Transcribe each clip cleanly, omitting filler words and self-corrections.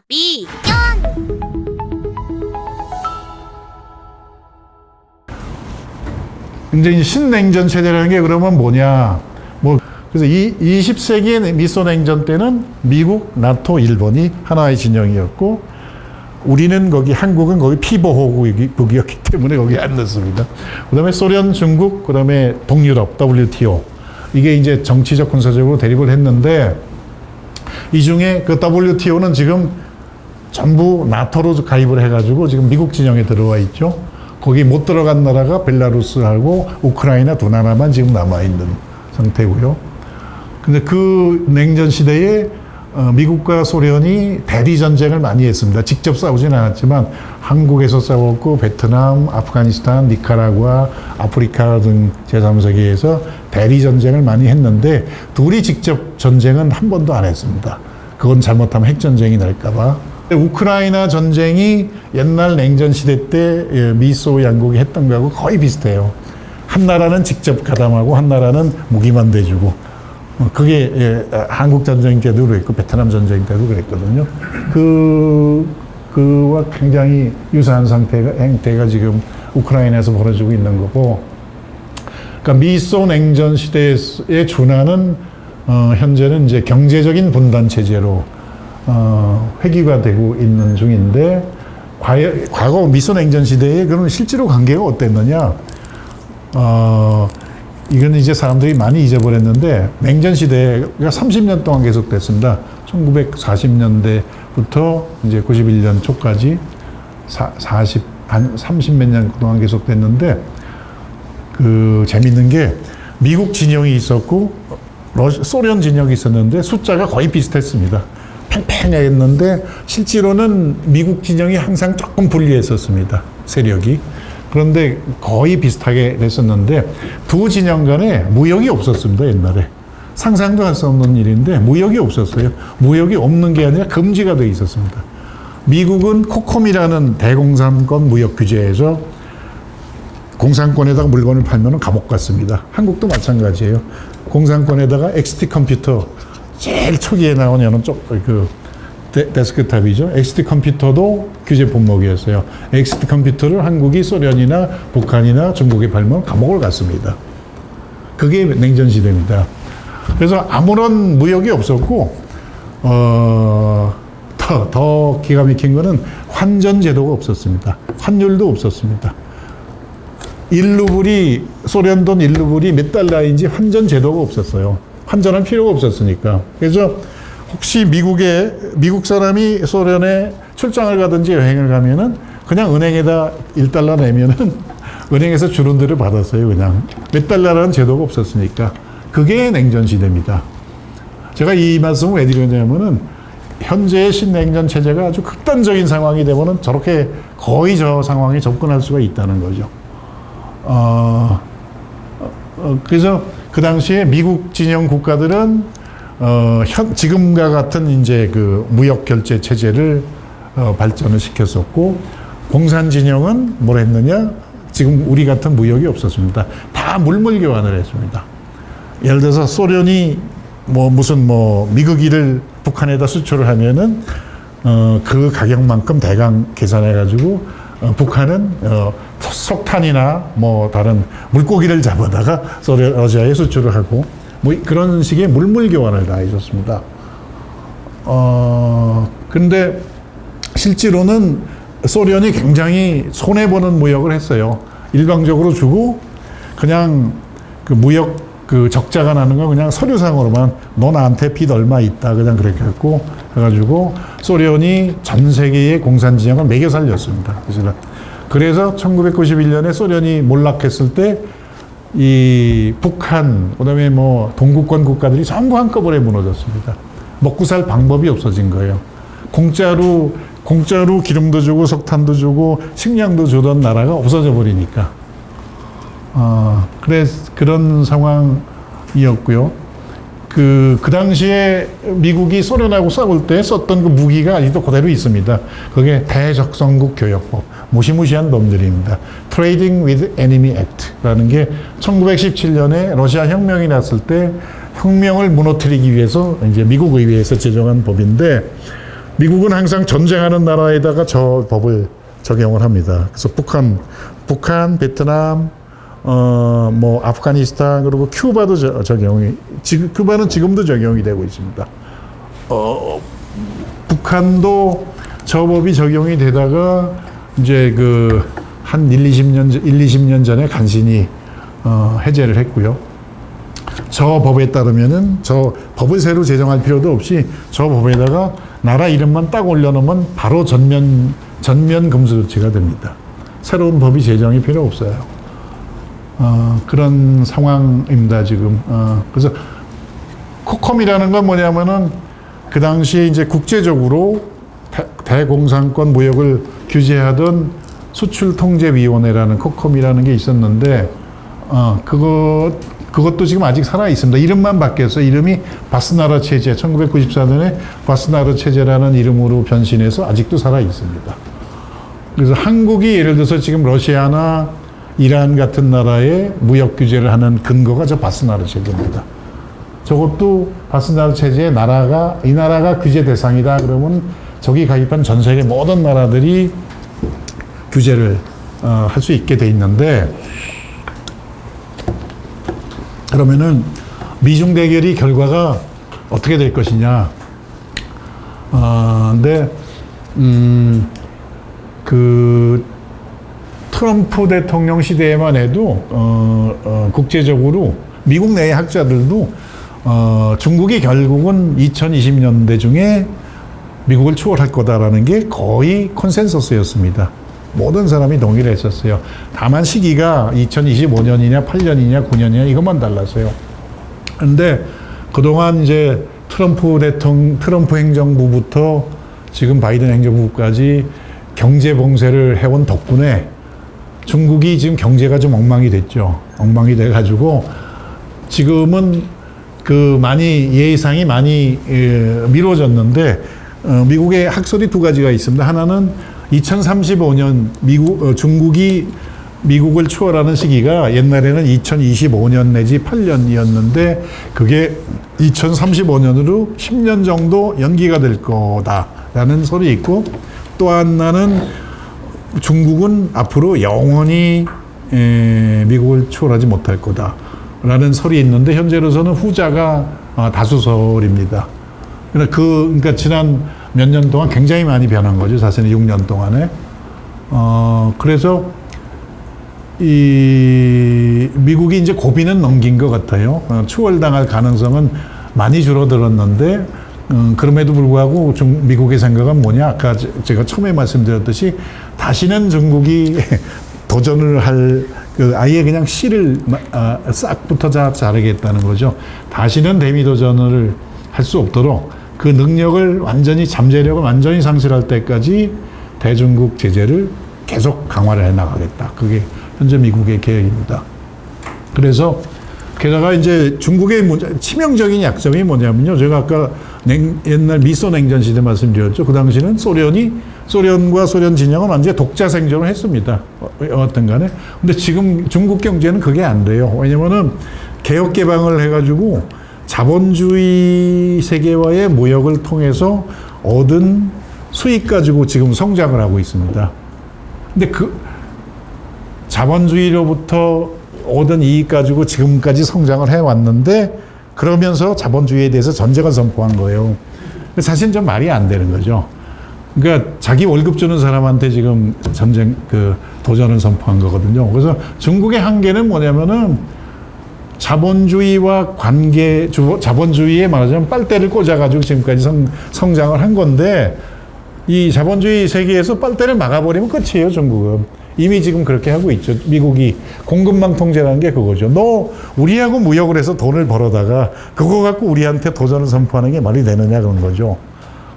미연 근데 이 신냉전 체제라는 게 그러면 뭐냐? 그래서 20세기의 미소냉전 때는 미국, 나토, 일본이 하나의 진영이었고, 우리는 한국은 거기 피보호국이었기 때문에 거기 안 넣습니다. 그 다음에 소련, 중국, 그 다음에 동유럽, WTO. 이게 이제 정치적, 군사적으로 대립을 했는데, 이 중에 그 WTO는 지금 전부 나토로 가입을 해가지고 지금 미국 진영에 들어와 있죠. 거기 못 들어간 나라가 벨라루스하고 우크라이나 두 나라만 지금 남아있는 상태고요. 근데 그 냉전 시대에 미국과 소련이 대리 전쟁을 많이 했습니다. 직접 싸우진 않았지만 한국에서 싸웠고 베트남, 아프가니스탄, 니카라구아, 아프리카 등 제3세계에서 대리 전쟁을 많이 했는데 둘이 직접 전쟁은 한 번도 안 했습니다. 그건 잘못하면 핵전쟁이 날까봐. 우크라이나 전쟁이 옛날 냉전 시대 때 미소 양국이 했던 거하고 거의 비슷해요. 한 나라는 직접 가담하고 한 나라는 무기만 대주고. 그게 한국 전쟁 때도 그랬고 베트남 전쟁 때도 그랬거든요. 그와 굉장히 유사한 행태가 지금 우크라이나에서 벌어지고 있는 거고. 그러니까 미소 냉전 시대에 준하는 현재는 이제 경제적인 분단 체제로 회귀가 되고 있는 중인데, 과거 미소 냉전 시대에 그러면 실제로 관계가 어땠느냐? 이건 이제 사람들이 많이 잊어버렸는데, 냉전 시대가 30년 동안 계속됐습니다. 1940년대부터 이제 91년 초까지 한 30몇 년 동안 계속됐는데, 재밌는 게 미국 진영이 있었고, 소련 진영이 있었는데, 숫자가 거의 비슷했습니다. 팽팽했는데, 실제로는 미국 진영이 항상 조금 불리했었습니다. 세력이. 그런데 거의 비슷하게 됐었는데 두 진영 간에 무역이 없었습니다. 옛날에. 상상도 할 수 없는 일인데 무역이 없었어요. 무역이 없는 게 아니라 금지가 돼 있었습니다. 미국은 코콤이라는 대공산권 무역 규제에서 공산권에다가 물건을 팔면 감옥 갔습니다. 한국도 마찬가지예요. 공산권에다가 XT 컴퓨터, 제일 초기에 나온 얘는 데스크탑이죠. XT 컴퓨터도 규제 품목이었어요. XT 컴퓨터를 한국이 소련이나 북한이나 중국에 팔면 감옥을 갔습니다. 그게 냉전 시대입니다. 그래서 아무런 무역이 없었고, 더 기가 막힌 거는 환전 제도가 없었습니다. 환율도 없었습니다. 소련 돈 1루블이 몇 달러인지 환전 제도가 없었어요. 환전할 필요가 없었으니까. 그래서 혹시 미국 사람이 소련에 출장을 가든지 여행을 가면은 그냥 은행에다 1달러 내면은 은행에서 주는 대로 받았어요. 그냥 몇 달러라는 제도가 없었으니까. 그게 냉전 시대입니다. 제가 이 말씀을 왜 드리냐면은 현재의 신냉전 체제가 아주 극단적인 상황이 되면은 저렇게 거의 저 상황에 접근할 수가 있다는 거죠. 그래서 그 당시에 미국 진영 국가들은 지금과 같은 이제 무역 결제 체제를 발전을 시켰었고, 공산 진영은 뭘 했느냐? 지금 우리 같은 무역이 없었습니다. 다 물물 교환을 했습니다. 예를 들어서 소련이 미국이를 북한에다 수출을 하면은 그 가격만큼 대강 계산해가지고 북한은 석탄이나 다른 물고기를 잡아다가 러시아에 수출을 하고, 그런 식의 물물 교환을 다 해줬습니다. 근데 실제로는 소련이 굉장히 손해보는 무역을 했어요. 일방적으로 주고, 그냥 무역 적자가 나는 건 그냥 서류상으로만 너 나한테 빚 얼마 있다. 그냥 그렇게 했고, 해가지고 소련이 전 세계의 공산 진영을 매겨 살렸습니다. 그래서 1991년에 소련이 몰락했을 때 이 북한, 그 다음에 동구권 국가들이 전부 한꺼번에 무너졌습니다. 먹고 살 방법이 없어진 거예요. 공짜로 기름도 주고 석탄도 주고 식량도 주던 나라가 없어져 버리니까. 그런 상황이었고요. 그 당시에 미국이 소련하고 싸울 때 썼던 그 무기가 아직도 그대로 있습니다. 그게 대적성국 교역법. 무시무시한 놈들입니다. Trading with Enemy Act라는 게 1917년에 러시아 혁명이 났을 때 혁명을 무너뜨리기 위해서 이제 미국 의회에서 제정한 법인데, 미국은 항상 전쟁하는 나라에다가 저 법을 적용을 합니다. 그래서 북한, 베트남, 뭐 아프가니스탄 그리고 큐바도 적용이 큐바는 지금도 적용이 되고 있습니다. 북한도 저 법이 적용이 되다가 이제 그 한 20년 전에 간신히 해제를 했고요. 저 법에 따르면은 저 법을 새로 제정할 필요도 없이 저 법에다가 나라 이름만 딱 올려놓으면 바로 전면 금수 조치가 됩니다. 새로운 법이 제정이 필요 없어요. 그런 상황입니다, 지금. 그래서 코컴이라는 건 뭐냐면은 그 당시에 이제 국제적으로 대공산권 무역을 규제하던 수출통제위원회라는 코컴이라는 게 있었는데, 그것도 지금 아직 살아 있습니다. 이름만 바뀌었어요. 이름이 바스나라 체제, 1994년에 바스나라 체제라는 이름으로 변신해서 아직도 살아 있습니다. 그래서 한국이 예를 들어서 지금 러시아나 이란 같은 나라에 무역 규제를 하는 근거가 저 바스나라 체제입니다. 저것도 바스나라 체제의 이 나라가 규제 대상이다 그러면 저기 가입한 전 세계 모든 나라들이 규제를 할 수 있게 돼 있는데, 그러면은 미중 대결이 결과가 어떻게 될 것이냐. 근데 그 트럼프 대통령 시대에만 해도 국제적으로 미국 내의 학자들도 중국이 결국은 2020년대 중에 미국을 추월할 거다라는 게 거의 콘센서스였습니다. 모든 사람이 동의를 했었어요. 다만 시기가 2025년이냐 8년이냐 9년이냐 이것만 달랐어요. 근데 그동안 이제 트럼프 행정부부터 지금 바이든 행정부까지 경제 봉쇄를 해온 덕분에 중국이 지금 경제가 좀 엉망이 됐죠. 엉망이 돼가지고 지금은 예상이 많이 미뤄졌는데, 미국의 학설이 두 가지가 있습니다. 하나는 2035년 중국이 미국을 추월하는 시기가 옛날에는 2025년 내지 8년이었는데 그게 2035년으로 10년 정도 연기가 될 거다라는 설이 있고, 또 하나는 중국은 앞으로 영원히 미국을 추월하지 못할 거다라는 설이 있는데, 현재로서는 후자가 다수설입니다. 그러니까 지난 몇 년 동안 굉장히 많이 변한 거죠. 사실은 6년 동안에. 그래서 미국이 이제 고비는 넘긴 것 같아요. 추월당할 가능성은 많이 줄어들었는데, 그럼에도 불구하고 미국의 생각은 뭐냐? 아까 제가 처음에 말씀드렸듯이 다시는 중국이 도전을 아예 그냥 씨를 싹부터 자르겠다는 거죠. 다시는 대미 도전을 할 수 없도록 그 능력을 잠재력을 완전히 상실할 때까지 대중국 제재를 계속 강화를 해나가겠다. 그게 현재 미국의 계획입니다. 그래서 게다가 이제 중국의 치명적인 약점이 뭐냐면요. 제가 아까 옛날 미소 냉전 시대 말씀드렸죠. 그 당시는 소련과 소련 진영은 완전히 독자 생존을 했습니다. 어떤 간에. 근데 지금 중국 경제는 그게 안 돼요. 왜냐면은 개혁 개방을 해가지고 자본주의 세계와의 무역을 통해서 얻은 수익 가지고 지금 성장을 하고 있습니다. 근데 그 자본주의로부터 얻은 이익 가지고 지금까지 성장을 해왔는데, 그러면서 자본주의에 대해서 전쟁을 선포한 거예요. 사실 좀 말이 안 되는 거죠. 그러니까 자기 월급 주는 사람한테 지금 도전을 선포한 거거든요. 그래서 중국의 한계는 뭐냐면은 자본주의와 자본주의에 말하자면 빨대를 꽂아가지고 지금까지 성장을 한 건데, 이 자본주의 세계에서 빨대를 막아버리면 끝이에요, 중국은. 이미 지금 그렇게 하고 있죠. 미국이 공급망 통제라는 게 그거죠. 너 우리하고 무역을 해서 돈을 벌어다가 그거 갖고 우리한테 도전을 선포하는 게 말이 되느냐 그런 거죠.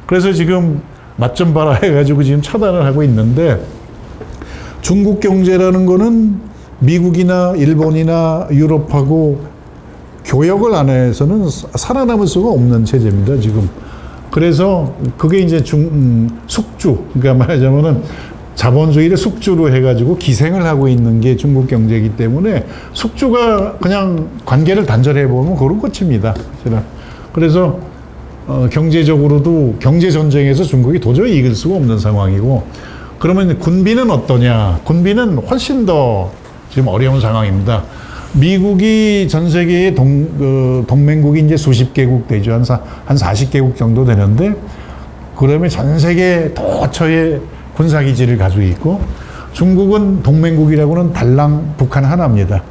그래서 지금 맛 좀 봐라 해가지고 지금 차단을 하고 있는데, 중국 경제라는 거는 미국이나 일본이나 유럽하고 교역을 안 해서는 살아남을 수가 없는 체제입니다, 지금. 그래서 그게 이제 숙주, 그러니까 말하자면은 자본주의를 숙주로 해가지고 기생을 하고 있는 게 중국 경제이기 때문에 숙주가 그냥 관계를 단절해 보면 그런 끝입니다. 그래서 경제적으로도 경제 전쟁에서 중국이 도저히 이길 수가 없는 상황이고, 그러면 군비는 어떠냐? 군비는 훨씬 더 지금 어려운 상황입니다. 미국이 전 세계의 동맹국이 이제 수십 개국 되죠. 한 40개국 정도 되는데, 그러면 전 세계 도처에 군사기지를 가지고 있고, 중국은 동맹국이라고는 달랑 북한 하나입니다.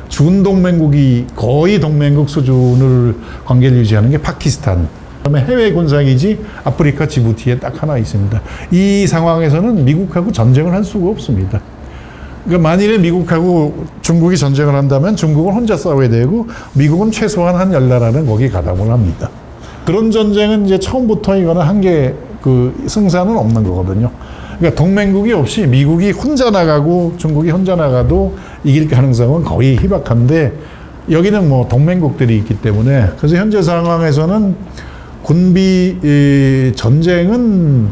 준동맹국이 거의 동맹국 수준을 관계를 유지하는 게 파키스탄. 그다음에 해외 군사기지 아프리카 지부티에 딱 하나 있습니다. 이 상황에서는 미국하고 전쟁을 할 수가 없습니다. 그러니까 만일에 미국하고 중국이 전쟁을 한다면 중국은 혼자 싸워야 되고 미국은 최소한 한 10나라는 거기 가담을 합니다. 그런 전쟁은 이제 처음부터 이거는 한계 승산은 없는 거거든요. 그러니까 동맹국이 없이 미국이 혼자 나가고 중국이 혼자 나가도 이길 가능성은 거의 희박한데, 여기는 뭐 동맹국들이 있기 때문에, 그래서 현재 상황에서는 군비 전쟁은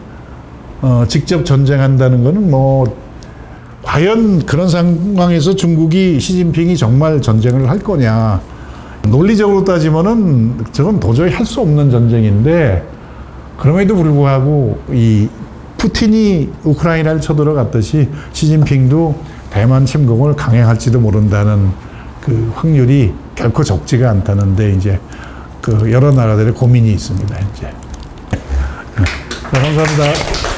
직접 전쟁한다는 거는 뭐 과연 그런 상황에서 중국이 시진핑이 정말 전쟁을 할 거냐, 논리적으로 따지면은 저건 도저히 할 수 없는 전쟁인데, 그럼에도 불구하고 이 푸틴이 우크라이나를 쳐들어갔듯이 시진핑도 대만 침공을 강행할지도 모른다는 그 확률이 결코 적지가 않다는데, 이제 여러 나라들의 고민이 있습니다, 현재. 네, 감사합니다.